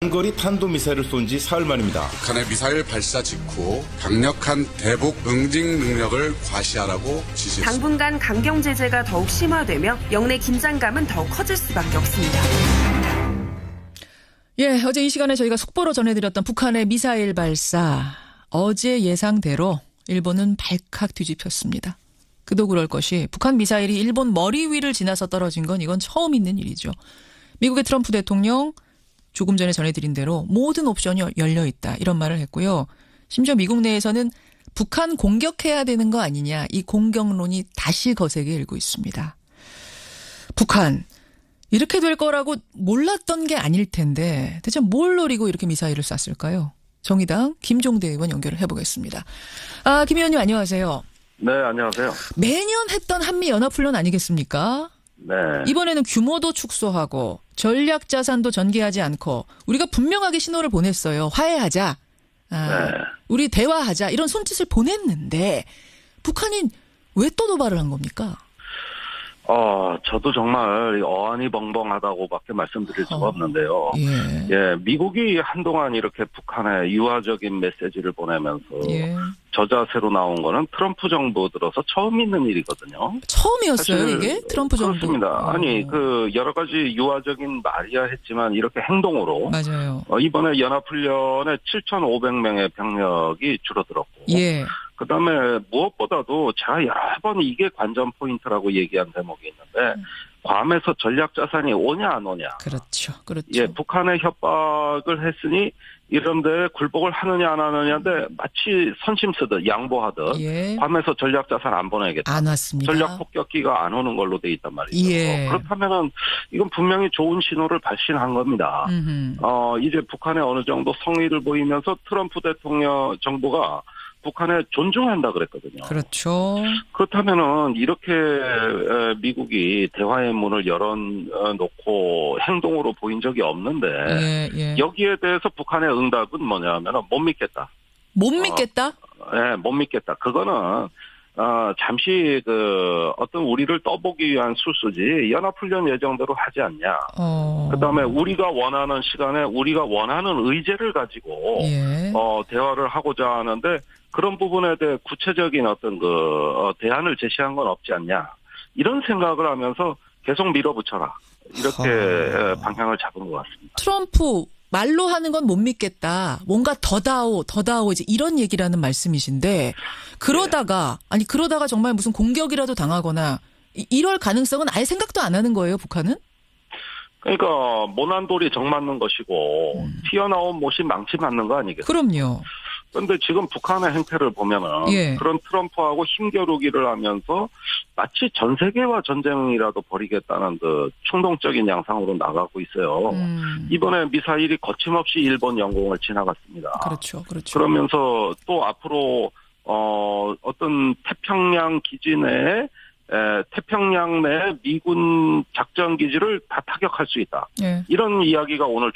장거리 탄도미사일을 쏜 지 사흘 만입니다. 북한의 미사일 발사 직후 강력한 대북 응징 능력을 과시하라고 지시했습니다. 당분간 강경 제재가 더욱 심화되며 영내 긴장감은 더 커질 수밖에 없습니다. 예, 어제 이 시간에 저희가 속보로 전해드렸던 북한의 미사일 발사. 어제 예상대로 일본은 발칵 뒤집혔습니다. 그도 그럴 것이 북한 미사일이 일본 머리 위를 지나서 떨어진 건 이건 처음 있는 일이죠. 미국의 트럼프 대통령 조금 전에 전해드린 대로 모든 옵션이 열려있다 이런 말을 했고요. 심지어 미국 내에서는 북한 공격해야 되는 거 아니냐 이 공격론이 다시 거세게 일고 있습니다. 북한 이렇게 될 거라고 몰랐던 게 아닐 텐데 대체 뭘 노리고 이렇게 미사일을 쐈을까요? 정의당 김종대 의원 연결을 해보겠습니다. 김 의원님 안녕하세요. 네, 안녕하세요. 매년 했던 한미연합훈련 아니겠습니까? 네. 이번에는 규모도 축소하고 전략 자산도 전개하지 않고 우리가 분명하게 신호를 보냈어요. 화해하자. 네. 우리 대화하자. 이런 손짓을 보냈는데 북한이 왜 또 도발을 한 겁니까? 저도 정말 어안이 벙벙하다고밖에 말씀드릴 수가 없는데요. 예, 미국이 한동안 이렇게 북한에 유화적인 메시지를 보내면서 예. 저자세로 나온 거는 트럼프 정부 들어서 처음 있는 일이거든요. 처음이었어요, 이게? 트럼프 정부. 그렇습니다. 아니, 여러 가지 유화적인 말이야 했지만 이렇게 행동으로. 맞아요. 이번에 연합훈련에 7,500명의 병력이 줄어들었고. 예. 그다음에 무엇보다도 제가 여러 번 이게 관전 포인트라고 얘기한 대목이 있는데 괌에서 전략 자산이 오냐 안 오냐. 그렇죠. 예, 북한에 협박을 했으니 이런데 굴복을 하느냐 안 하느냐인데 마치 선심 쓰듯 양보하듯 예. 괌에서 전략 자산 안 보내겠다. 안 왔습니다. 전략 폭격기가 안 오는 걸로 돼 있단 말이죠. 예. 그렇다면은 이건 분명히 좋은 신호를 발신한 겁니다. 이제 북한에 어느 정도 성의를 보이면서 트럼프 대통령 정부가 북한에 존중한다 그랬거든요. 그렇죠. 그렇다면은 이렇게 미국이 대화의 문을 열어놓고 행동으로 보인 적이 없는데 예. 여기에 대해서 북한의 응답은 뭐냐면은 못 믿겠다. 못 믿겠다? 못 믿겠다. 그거는 잠시 어떤 우리를 떠보기 위한 수수지 연합훈련 예정대로 하지 않냐. 그다음에 우리가 원하는 시간에 우리가 원하는 의제를 가지고 예. 대화를 하고자 하는데 그런 부분에 대해 구체적인 어떤 대안을 제시한 건 없지 않냐. 이런 생각을 하면서 계속 밀어붙여라. 이렇게 방향을 잡은 것 같습니다. 트럼프 말로 하는 건 못 믿겠다. 뭔가 더다오 이제 이런 얘기라는 말씀이신데 그러다가 정말 무슨 공격이라도 당하거나 이럴 가능성은 아예 생각도 안 하는 거예요, 북한은? 그러니까 모난돌이 정 맞는 것이고 튀어나온 못이 망치 맞는 거 아니겠어요? 그럼요. 그런데 지금 북한의 행태를 보면은 예. 그런 트럼프하고 힘겨루기를 하면서 마치 전 세계와 전쟁이라도 벌이겠다는 그 충동적인 양상으로 나가고 있어요. 이번에 미사일이 거침없이 일본 영공을 지나갔습니다. 그렇죠. 그러면서 또 앞으로 어떤 태평양 기지 내에 태평양 내 미군 작전 기지를 다 타격할 수 있다. 예. 이런 이야기가 오늘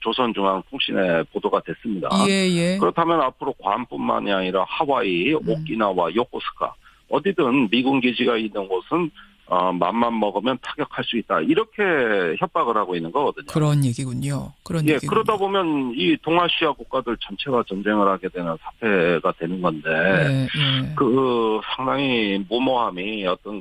조선중앙통신에 보도가 됐습니다. 예. 그렇다면 앞으로 괌뿐만이 아니라 하와이, 오키나와, 요코스카 어디든 미군 기지가 있는 곳은 맘만 먹으면 타격할 수 있다. 이렇게 협박을 하고 있는 거거든요. 그런 얘기군요. 그러다 보면 이 동아시아 국가들 전체가 전쟁을 하게 되는 사태가 되는 건데, 상당히 무모함이 어떤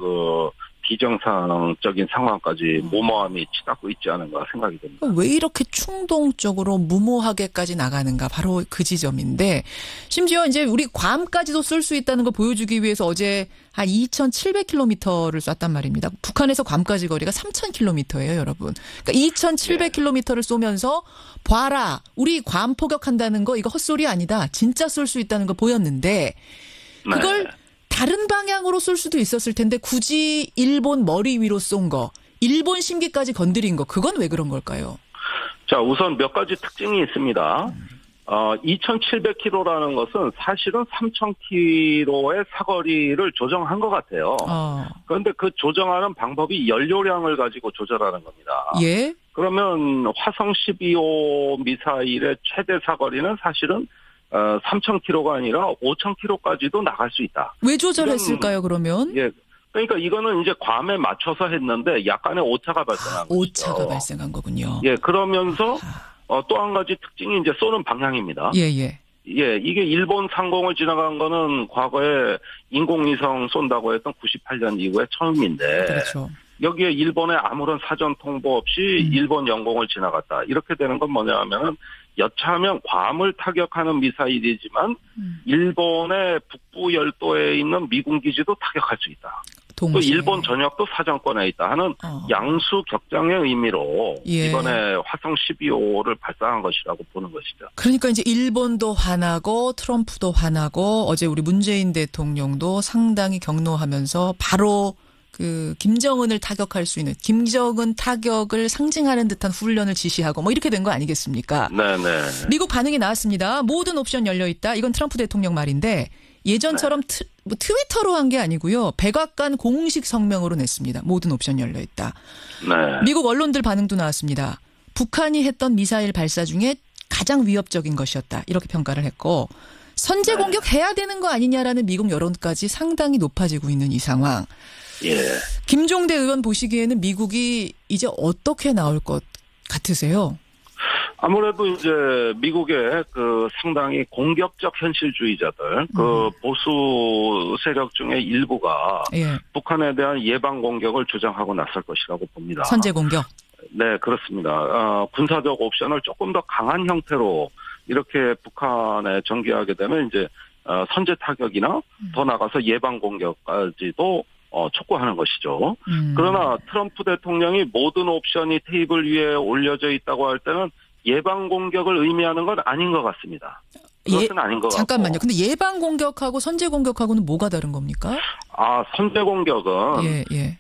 비정상적인 상황까지 무모함이 치닫고 있지 않은가 생각이 됩니다. 왜 이렇게 충동적으로 무모하게까지 나가는가 바로 그 지점인데 심지어 이제 우리 괌까지도 쏠 수 있다는 걸 보여주기 위해서 어제 한 2,700km를 쐈단 말입니다. 북한에서 괌까지 거리가 3,000km예요, 여러분. 그러니까 2,700km를 쏘면서 봐라, 우리 괌 포격한다는 거 이거 헛소리 아니다. 진짜 쏠 수 있다는 거 보였는데 그걸 다른 방향으로 쏠 수도 있었을 텐데 굳이 일본 머리 위로 쏜 거, 일본 심기까지 건드린 거, 그건 왜 그런 걸까요? 자, 우선 몇 가지 특징이 있습니다. 2,700km라는 것은 사실은 3,000km의 사거리를 조정한 것 같아요. 그런데 그 조정하는 방법이 연료량을 가지고 조절하는 겁니다. 예. 그러면 화성 12호 미사일의 최대 사거리는 사실은 3,000km가 아니라 5,000km까지도 나갈 수 있다. 왜 조절했을까요, 그러면? 예. 그러니까 이거는 이제 괌에 맞춰서 했는데 약간의 오차가 발생한 거죠. 오차가 발생한 거군요. 예, 그러면서 또 한 가지 특징이 이제 쏘는 방향입니다. 예, 예. 예, 이게 일본 상공을 지나간 거는 과거에 인공위성 쏜다고 했던 98년 이후에 처음인데. 그렇죠. 여기에 일본에 아무런 사전 통보 없이 일본 영공을 지나갔다. 이렇게 되는 건 뭐냐면은 여차하면 괌을 타격하는 미사일이지만 일본의 북부 열도에 있는 미군 기지도 타격할 수 있다. 동시에. 또 일본 전역도 사정권에 있다 하는 양수 격장의 의미로 예. 이번에 화성 12호를 발사한 것이라고 보는 것이죠. 그러니까 이제 일본도 화나고 트럼프도 화나고 어제 우리 문재인 대통령도 상당히 경로하면서 바로 그 김정은을 타격할 수 있는 김정은 타격을 상징하는 듯한 훈련을 지시하고 뭐 이렇게 된 거 아니겠습니까? 네네. 미국 반응이 나왔습니다. 모든 옵션 열려 있다. 이건 트럼프 대통령 말인데 예전처럼 트위터로 한 게 아니고요. 백악관 공식 성명으로 냈습니다. 모든 옵션 열려 있다. 네. 미국 언론들 반응도 나왔습니다. 북한이 했던 미사일 발사 중에 가장 위협적인 것이었다. 이렇게 평가를 했고 선제 공격해야 되는 거 아니냐라는 미국 여론까지 상당히 높아지고 있는 이 상황. 예. 김종대 의원 보시기에는 미국이 이제 어떻게 나올 것 같으세요? 아무래도 이제 미국의 그 상당히 공격적 현실주의자들, 그 보수 세력 중에 일부가 예. 북한에 대한 예방 공격을 주장하고 나설 것이라고 봅니다. 선제 공격? 네, 그렇습니다. 군사적 옵션을 조금 더 강한 형태로 이렇게 북한에 전개하게 되면 이제 선제 타격이나 더 나가서 예방 공격까지도 촉구하는 것이죠. 그러나 트럼프 대통령이 모든 옵션이 테이블 위에 올려져 있다고 할 때는 예방 공격을 의미하는 건 아닌 것 같습니다. 그것은 아닌 것 같고. 잠깐만요. 근데 예방 공격하고 선제 공격하고는 뭐가 다른 겁니까? 선제 공격은 예.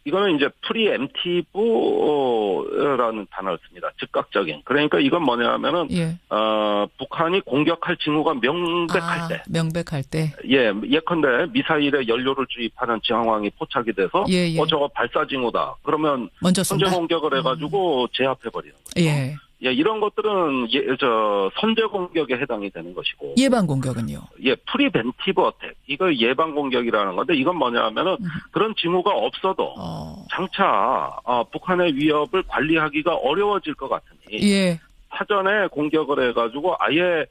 이거는 이제 프리엠티브라는 단어를 씁니다. 즉각적인. 그러니까 이건 뭐냐면은 북한이 공격할 징후가 명백할 때. 명백할 때. 예, 예컨대 미사일에 연료를 주입하는 상황이 포착이 돼서 저거 발사 징후다. 그러면 먼저 선제 공격을 해가지고 제압해 버리는 거죠. 예. 예, 이런 것들은 선제 공격에 해당이 되는 것이고. 예방 공격은요? 예, 프리벤티브 어택. 이거 예방 공격이라는 건데 이건 뭐냐면은 그런 징후가 없어도 장차 북한의 위협을 관리하기가 어려워질 것 같으니 사전에 공격을 해가지고 아예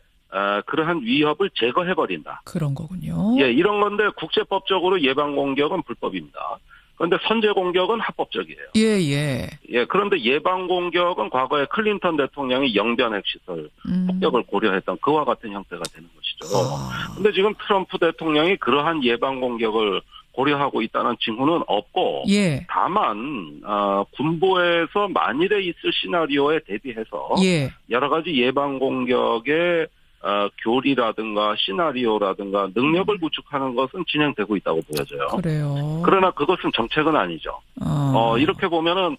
그러한 위협을 제거해 버린다. 그런 거군요. 예, 이런 건데 국제법적으로 예방 공격은 불법입니다. 그런데 선제 공격은 합법적이에요. 예. 그런데 예방 공격은 과거에 클린턴 대통령이 영변 핵시설 폭격을 고려했던 그와 같은 형태가 되는 것이죠. 그런데 지금 트럼프 대통령이 그러한 예방 공격을 고려하고 있다는 징후는 없고 다만 군부에서 만일에 있을 시나리오에 대비해서 여러 가지 예방 공격의 교리라든가 시나리오라든가 능력을 구축하는 것은 진행되고 있다고 보여져요. 그래요. 그러나 그것은 정책은 아니죠. 이렇게 보면은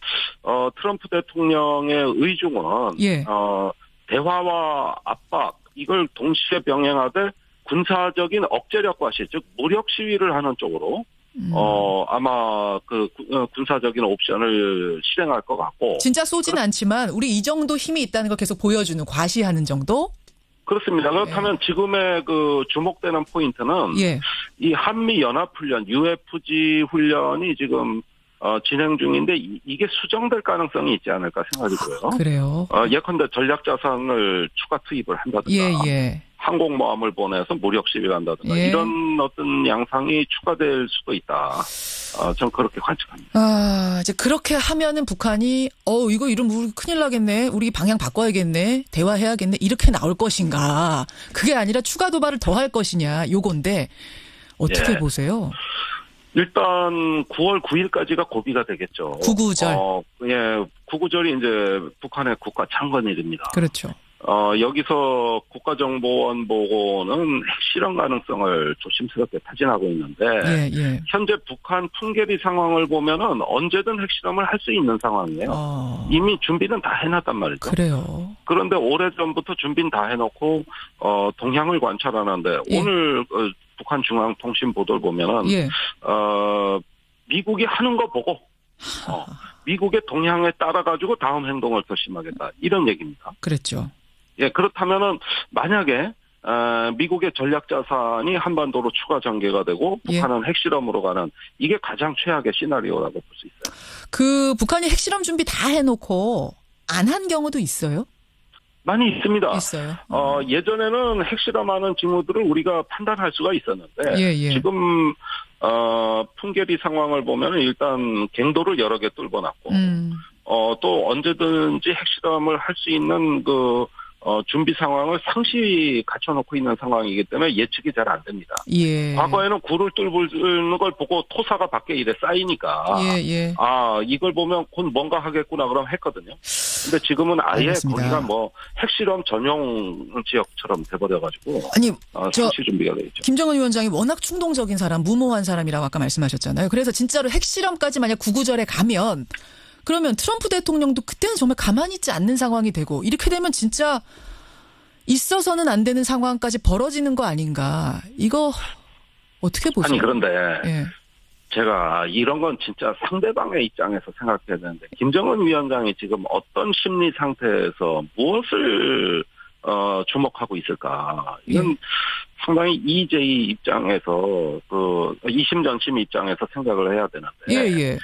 트럼프 대통령의 의중은 대화와 압박 이걸 동시에 병행하되 군사적인 억제력과 즉 무력 시위를 하는 쪽으로 아마 그 군사적인 옵션을 실행할 것 같고. 진짜 쏘진 않지만 우리 이 정도 힘이 있다는 걸 계속 보여주는 과시하는 정도? 그렇습니다. 그렇다면 지금의 그 주목되는 포인트는 이 한미 연합 훈련, UFG 훈련이 지금 진행 중인데 이게 수정될 가능성이 있지 않을까 생각이 들어요. 그래요. 예컨대 전략 자산을 추가 투입을 한다든가, 항공모함을 보내서 무력 시위를 한다든가 이런 어떤 양상이 추가될 수도 있다. 전 그렇게 관측합니다. 이제 그렇게 하면은 북한이 이거 이러면 우리 큰일 나겠네. 우리 방향 바꿔야겠네. 대화해야겠네. 이렇게 나올 것인가. 그게 아니라 추가 도발을 더 할 것이냐. 요건데 어떻게 보세요? 일단 9월 9일까지가 고비가 되겠죠. 구구절. 구구절이 이제 북한의 국가 창건일입니다. 그렇죠. 여기서 국가정보원 보고는 핵실험 가능성을 조심스럽게 타진하고 있는데 현재 북한 풍계리 상황을 보면은 언제든 핵실험을 할 수 있는 상황이에요. 이미 준비는 다 해놨단 말이죠. 그래요. 그런데 오래전부터 준비는 다 해놓고 동향을 관찰하는데 오늘 북한 중앙통신 보도를 보면은 미국이 하는 거 보고 미국의 동향에 따라 가지고 다음 행동을 결심하겠다 이런 얘기입니다. 그랬죠. 그렇다면은 만약에 미국의 전략 자산이 한반도로 추가 전개가 되고 북한은 핵실험으로 가는 이게 가장 최악의 시나리오라고 볼 수 있어요. 그 북한이 핵실험 준비 다 해놓고 안 한 경우도 있어요? 많이 있습니다. 있어요. 예전에는 핵실험하는 징후들을 우리가 판단할 수가 있었는데 예. 지금 풍계리 상황을 보면 일단 갱도를 여러 개 뚫어놨고 또 언제든지 핵실험을 할 수 있는 준비 상황을 상시 갖춰놓고 있는 상황이기 때문에 예측이 잘 안 됩니다. 예. 과거에는 굴을 뚫는 걸 보고 토사가 밖에 이래 쌓이니까 예. 이걸 보면 곧 뭔가 하겠구나 그럼 했거든요. 근데 지금은 아예 알겠습니다. 거기가 뭐 핵실험 전용 지역처럼 돼버려가지고 아니 상시 준비가 돼 있죠. 김정은 위원장이 워낙 충동적인 사람, 무모한 사람이라고 아까 말씀하셨잖아요. 그래서 진짜로 핵실험까지 만약 구구절에 가면 그러면 트럼프 대통령도 그때는 정말 가만히 있지 않는 상황이 되고 이렇게 되면 진짜 있어서는 안 되는 상황까지 벌어지는 거 아닌가. 이거 어떻게 보세요? 아니 그런데 예. 제가 이런 건 진짜 상대방의 입장에서 생각해야 되는데 김정은 위원장이 지금 어떤 심리 상태에서 무엇을 주목하고 있을까. 이건 상당히 EJ 입장에서 이심전심 입장에서 생각을 해야 되는데 예.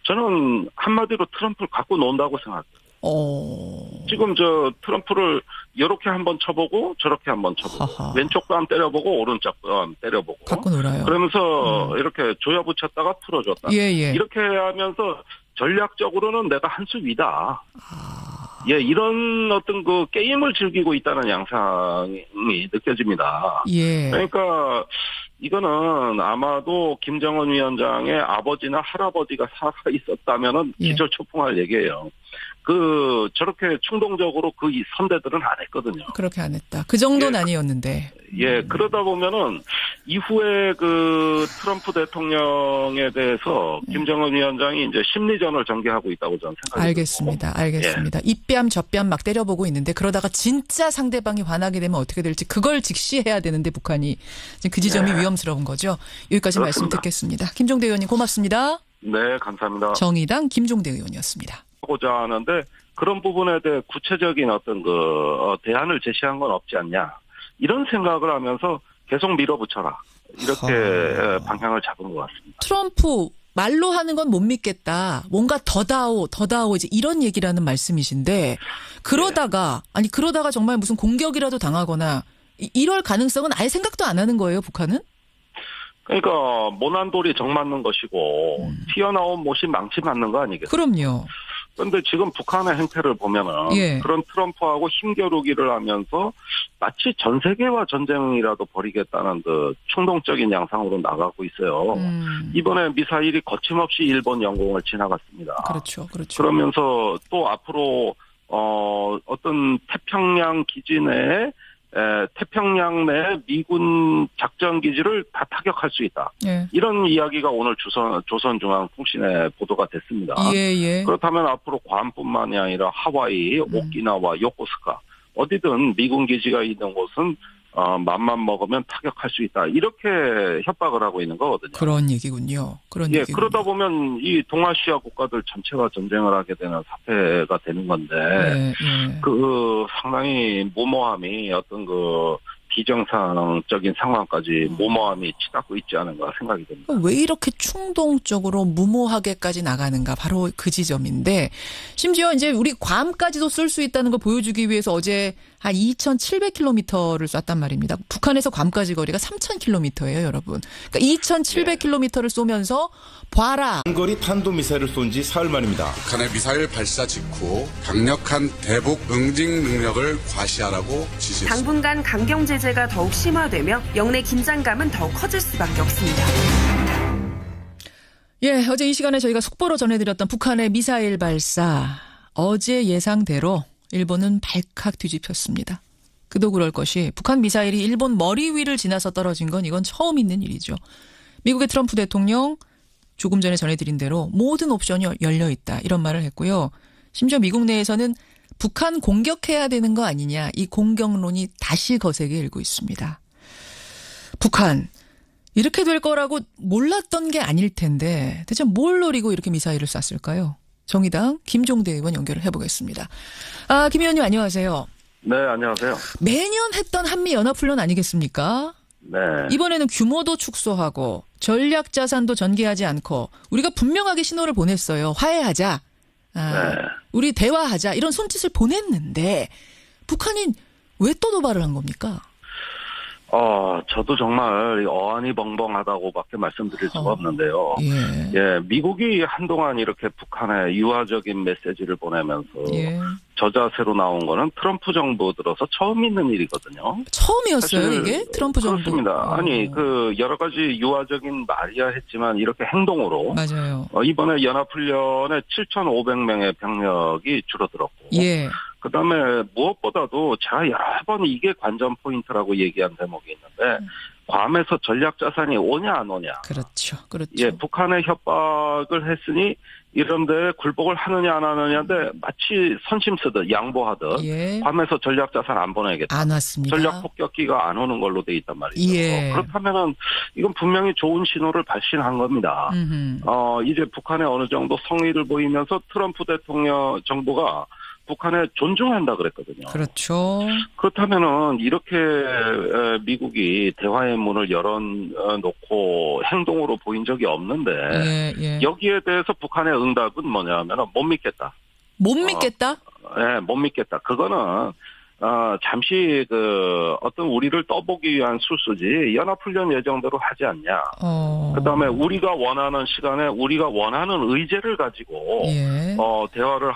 저는 한마디로 트럼프를 갖고 논다고 생각해요. 지금 트럼프를 이렇게 한번 쳐보고 저렇게 한번 쳐보고 하하. 왼쪽도 한번 때려보고 오른쪽도 한번 때려보고 갖고 놀아요. 그러면서 이렇게 조여붙였다가 풀어줬다. 예. 이렇게 하면서 전략적으로는 내가 한 수 위다. 이런 어떤 게임을 즐기고 있다는 양상이 느껴집니다. 예. 그러니까 이거는 아마도 김정은 위원장의 아버지나 할아버지가 살아 있었다면은 기절초풍할 얘기예요. 저렇게 충동적으로 이 선대들은 안 했거든요. 그렇게 안 했다. 그 정도는 아니었는데. 그러다 보면은 이후에 트럼프 대통령에 대해서 김정은 위원장이 이제 심리전을 전개하고 있다고 저는 생각합니다. 알겠습니다. 이뺨 저뺨 막 때려보고 있는데 그러다가 진짜 상대방이 화나게 되면 어떻게 될지 그걸 직시해야 되는데 북한이 지금 그 지점이 위험스러운 거죠. 여기까지 그렇습니다. 말씀 듣겠습니다. 김종대 의원님 고맙습니다. 네, 감사합니다. 정의당 김종대 의원이었습니다. 하고자 하는데 그런 부분에 대해 구체적인 어떤 대안을 제시한 건 없지 않냐 이런 생각을 하면서 계속 밀어붙여라 이렇게 방향을 잡은 것 같습니다. 트럼프 말로 하는 건 못 믿겠다. 뭔가 더다오 이제 이런 얘기라는 말씀이신데 그러다가 정말 무슨 공격이라도 당하거나 이럴 가능성은 아예 생각도 안 하는 거예요, 북한은? 그러니까 모난 돌이 정 맞는 것이고 튀어나온 못이 망치 맞는 거 아니겠어요? 그럼요. 그런데 지금 북한의 행태를 보면은 그런 트럼프하고 힘겨루기를 하면서 마치 전 세계와 전쟁이라도 벌이겠다는 충동적인 양상으로 나가고 있어요. 이번에 미사일이 거침없이 일본 영공을 지나갔습니다. 그렇죠. 그러면서 또 앞으로 어떤 태평양 기지 내에 태평양 내 미군 작전 기지를 다 타격할 수 있다. 이런 이야기가 오늘 조선중앙통신에 보도가 됐습니다. 그렇다면 앞으로 괌뿐만이 아니라 하와이, 오키나와, 요코스카 어디든 미군 기지가 있는 곳은 맘만 먹으면 타격할 수 있다. 이렇게 협박을 하고 있는 거거든요. 그런 얘기군요. 그러다 보면 이 동아시아 국가들 전체가 전쟁을 하게 되는 사태가 되는 건데, 상당히 무모함이 어떤 비정상적인 상황까지 무모함이 치닫고 있지 않은가 생각이 됩니다. 왜 이렇게 충동적으로 무모하게까지 나가는가 바로 그 지점인데 심지어 이제 우리 괌까지도 쏠 수 있다는 걸 보여주기 위해서 어제 한 2,700km를 쐈단 말입니다. 북한에서 괌까지 거리가 3,000km예요, 여러분. 그러니까 2,700km를 쏘면서 봐라. 장거리 탄도미사일을 쏜 지 사흘 만입니다. 북한의 미사일 발사 직후 강력한 대북 응징 능력을 과시하라고 지시했습니다. 당분간 강경 제재가 더욱 심화되며 영내 긴장감은 더 커질 수밖에 없습니다. 어제 이 시간에 저희가 속보로 전해드렸던 북한의 미사일 발사. 어제 예상대로 일본은 발칵 뒤집혔습니다. 그도 그럴 것이 북한 미사일이 일본 머리 위를 지나서 떨어진 건 이건 처음 있는 일이죠. 미국의 트럼프 대통령 조금 전에 전해드린 대로 모든 옵션이 열려있다 이런 말을 했고요. 심지어 미국 내에서는 북한 공격해야 되는 거 아니냐 이 공격론이 다시 거세게 일고 있습니다. 북한 이렇게 될 거라고 몰랐던 게 아닐 텐데 대체 뭘 노리고 이렇게 미사일을 쐈을까요? 정의당 김종대 의원 연결을 해보겠습니다. 김 의원님 안녕하세요. 네, 안녕하세요. 매년 했던 한미연합훈련 아니겠습니까? 네. 이번에는 규모도 축소하고 전략자산도 전개하지 않고 우리가 분명하게 신호를 보냈어요. 화해하자. 네. 우리 대화하자 이런 손짓을 보냈는데 북한이 왜 또 도발을 한 겁니까? 저도 정말 어안이 벙벙하다고밖에 말씀드릴 수가 없는데요. 예. 미국이 한동안 이렇게 북한에 유화적인 메시지를 보내면서 예. 저 자세로 나온 거는 트럼프 정부 들어서 처음 있는 일이거든요. 처음이었어요, 이게? 트럼프 정부. 그렇습니다. 아니, 여러 가지 유화적인 말이야 했지만 이렇게 행동으로. 맞아요. 이번에 연합훈련에 7,500명의 병력이 줄어들었고. 예. 그다음에 무엇보다도 제가 여러 번 이게 관전 포인트라고 얘기한 대목이 있는데 괌에서 전략 자산이 오냐 안 오냐. 그렇죠. 예, 북한에 협박을 했으니 이런데 굴복을 하느냐 안 하느냐인데 마치 선심 쓰듯 양보하듯 예. 괌에서 전략 자산 안 보내겠다. 안 왔습니다. 전략 폭격기가 안 오는 걸로 돼 있단 말이죠. 예. 그렇다면은 이건 분명히 좋은 신호를 발신한 겁니다. 이제 북한에 어느 정도 성의를 보이면서 트럼프 대통령 정부가 북한에 존중한다 그랬거든요. 그렇죠. 그렇다면은 이렇게 미국이 대화의 문을 열어놓고 행동으로 보인 적이 없는데 예. 여기에 대해서 북한의 응답은 뭐냐면은 못 믿겠다. 못 믿겠다? 못 믿겠다. 그거는 잠시 어떤 우리를 떠보기 위한 수수지 연합훈련 예정대로 하지 않냐. 그다음에 우리가 원하는 시간에 우리가 원하는 의제를 가지고 예. 대화를